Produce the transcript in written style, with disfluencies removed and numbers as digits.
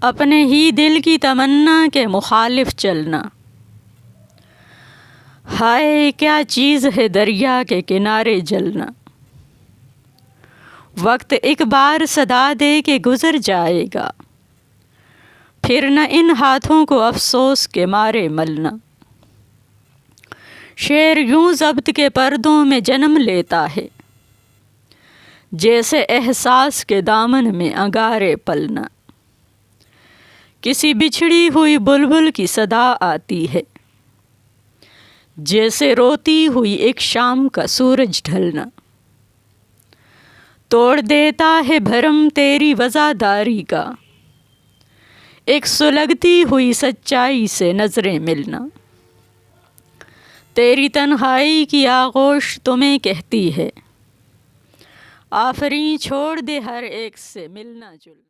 اپنے ہی دل کی تمنا کے مخالف چلنا۔ ہائے کیا چیز ہے دریا کے کنارے جلنا، وقت ایک بار صدا دے کے گزر جائے گا، پھر نہ ان ہاتھوں کو افسوس کے مارے ملنا۔ شعر یوں ضبط کے پردوں میں جنم لیتا ہے، جیسے احساس کے دامن میں انگارے پلنا۔ کسی بچھڑی ہوئی بلبل کی صدا آتی ہے، جیسے روتی ہوئی ایک شام کا سورج ڈھلنا۔ توڑ دیتا ہے بھرم تیری وزاداری کا، ایک سلگتی ہوئی سچائی سے نظریں ملنا۔ تیری تنہائی کی آغوش تمہیں کہتی ہے، آفریں چھوڑ دے ہر ایک سے ملنا جلنا۔